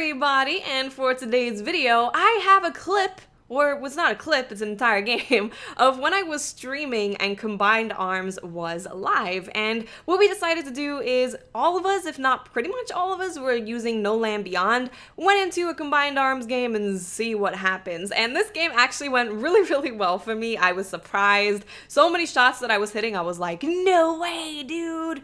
everybody, and for today's video, I have a clip, or it was not a clip, it's an entire game, of when I was streaming and Combined Arms was live. And what we decided to do is all of us, if not pretty much all of us, were using No Land Beyond, went into a Combined Arms game and see what happens. And this game actually went really well for me. I was surprised. So many shots that I was hitting, I was like, no way, dude.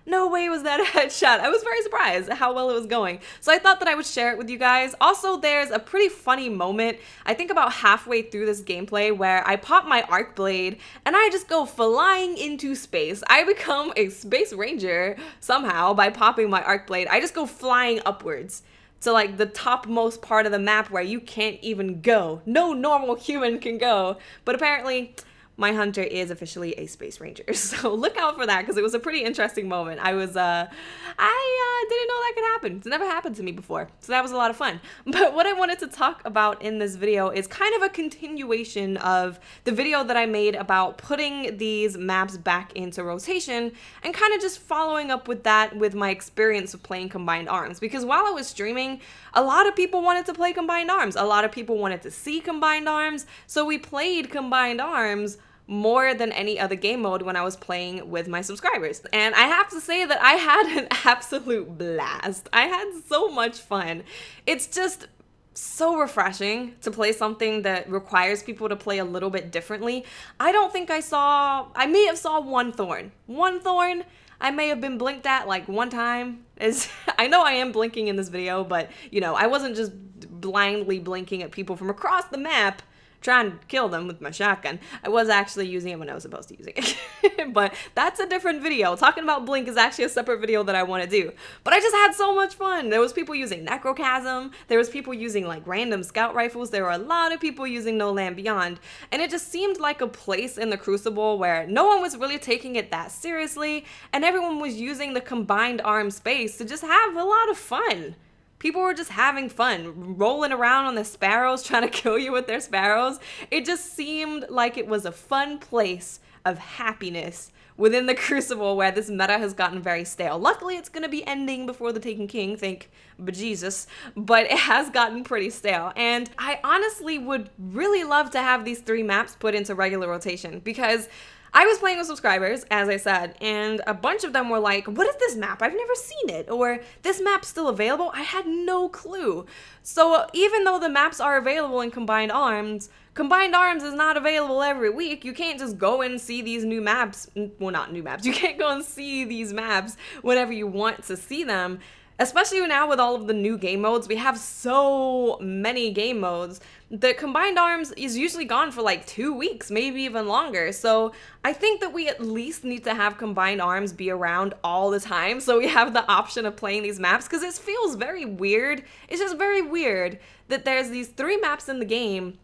No way was that a headshot. I was very surprised at how well it was going. So I thought that I would share it with you guys. Also, there's a pretty funny moment, I think about halfway through this gameplay, where I pop my arc blade and I just go flying into space. I become a space ranger somehow by popping my arc blade. I just go flying upwards to like the topmost part of the map where you can't even go. No normal human can go. But apparently, my hunter is officially a space ranger, so look out for that because it was a pretty interesting moment. I didn't know that could happen. It's never happened to me before, so that was a lot of fun. But what I wanted to talk about in this video is kind of a continuation of the video that I made about putting these maps back into rotation and kind of just following up with that with my experience of playing Combined Arms. Because while I was streaming, a lot of people wanted to play Combined Arms. A lot of people wanted to see Combined Arms, so we played Combined Arms more than any other game mode when I was playing with my subscribers. And I have to say that I had an absolute blast. I had so much fun. It's just so refreshing to play something that requires people to play a little bit differently. I don't think I may have saw one thorn. One thorn I may have been blinked at like one time. I know I am blinking in this video, but you know, I wasn't just blindly blinking at people from across the map trying to kill them with my shotgun. I was actually using it when I was supposed to be using it. But that's a different video. Talking about blink is actually a separate video that I want to do. But I just had so much fun. There was people using necrochasm. There was people using like random scout rifles. There were a lot of people using No Land Beyond. And it just seemed like a place in the Crucible where no one was really taking it that seriously. And everyone was using the Combined Arms space to just have a lot of fun. People were just having fun, rolling around on the sparrows, trying to kill you with their sparrows. It just seemed like it was a fun place of happiness within the Crucible where this meta has gotten very stale. Luckily, it's going to be ending before the Taken King, thank bejesus, but it has gotten pretty stale. And I honestly would really love to have these 3 maps put into regular rotation because I was playing with subscribers, as I said, and a bunch of them were like, what is this map? I've never seen it. Or this map's still available? I had no clue. So even though the maps are available in Combined Arms is not available every week. You can't just go and see these new maps. Well, not new maps. You can't go and see these maps whenever you want to see them. Especially now with all of the new game modes, we have so many game modes. The Combined Arms is usually gone for like 2 weeks, maybe even longer. So I think that we at least need to have Combined Arms be around all the time so we have the option of playing these maps because it feels very weird. It's just very weird that there's these 3 maps in the game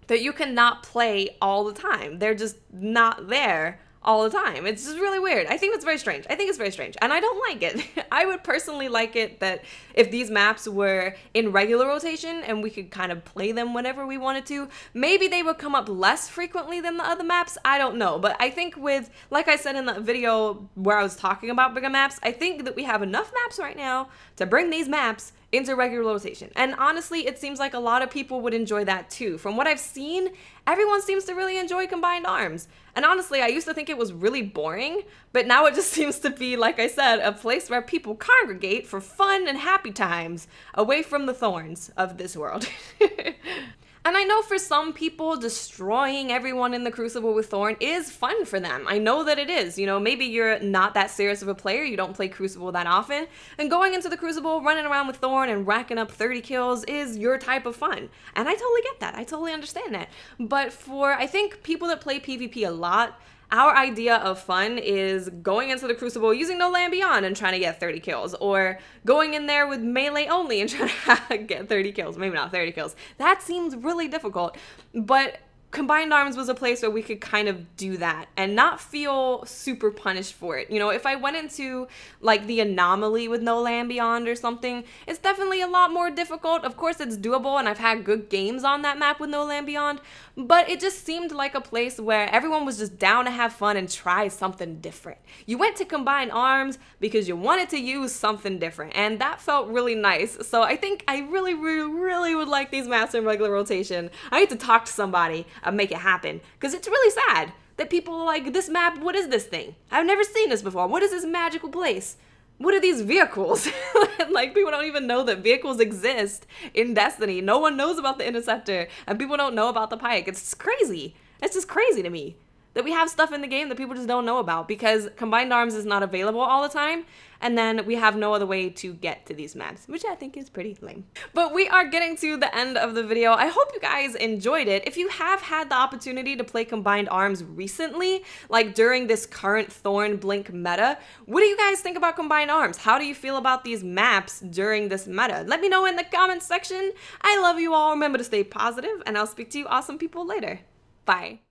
that you cannot play all the time. They're just not there all the time. It's just really weird. I think it's very strange. I think it's very strange. And I don't like it. I would personally like it that if these maps were in regular rotation and we could kind of play them whenever we wanted to, maybe they would come up less frequently than the other maps. I don't know. But I think with, like I said in the video where I was talking about bigger maps, I think that we have enough maps right now to bring these maps into regular rotation. And honestly, it seems like a lot of people would enjoy that too. From what I've seen, everyone seems to really enjoy Combined Arms. And honestly, I used to think it was really boring, but now it just seems to be, like I said, a place where people congregate for fun and happy times away from the thorns of this world. And I know for some people, destroying everyone in the Crucible with Thorn is fun for them. I know that it is. You know, maybe you're not that serious of a player, you don't play Crucible that often, and going into the Crucible, running around with Thorn and racking up 30 kills is your type of fun. And I totally get that. I totally understand that. But for, I think, people that play PvP a lot, our idea of fun is going into the Crucible using No Land Beyond and trying to get 30 kills, or going in there with melee only and trying to get 30 kills. Maybe not 30 kills. That seems really difficult. But Combined Arms was a place where we could kind of do that and not feel super punished for it. You know, if I went into like the Anomaly with No Land Beyond or something, it's definitely a lot more difficult. Of course, it's doable, and I've had good games on that map with No Land Beyond, but it just seemed like a place where everyone was just down to have fun and try something different. You went to Combined Arms because you wanted to use something different, and that felt really nice. So I think I really would like these maps in regular rotation. I need to talk to somebody and make it happen, because it's really sad that people are like, this map, what is this thing? I've never seen this before. What is this magical place? What are these vehicles? Like, people don't even know that vehicles exist in Destiny. No one knows about the Interceptor, and people don't know about the Pike. It's just crazy. It's just crazy to me that we have stuff in the game that people just don't know about, because Combined Arms is not available all the time, and then we have no other way to get to these maps, which I think is pretty lame. But we are getting to the end of the video. I hope you guys enjoyed it. If you have had the opportunity to play Combined Arms recently, like during this current Thorn Blink meta, what do you guys think about Combined Arms? How do you feel about these maps during this meta? Let me know in the comments section. I love you all. Remember to stay positive, and I'll speak to you awesome people later. Bye.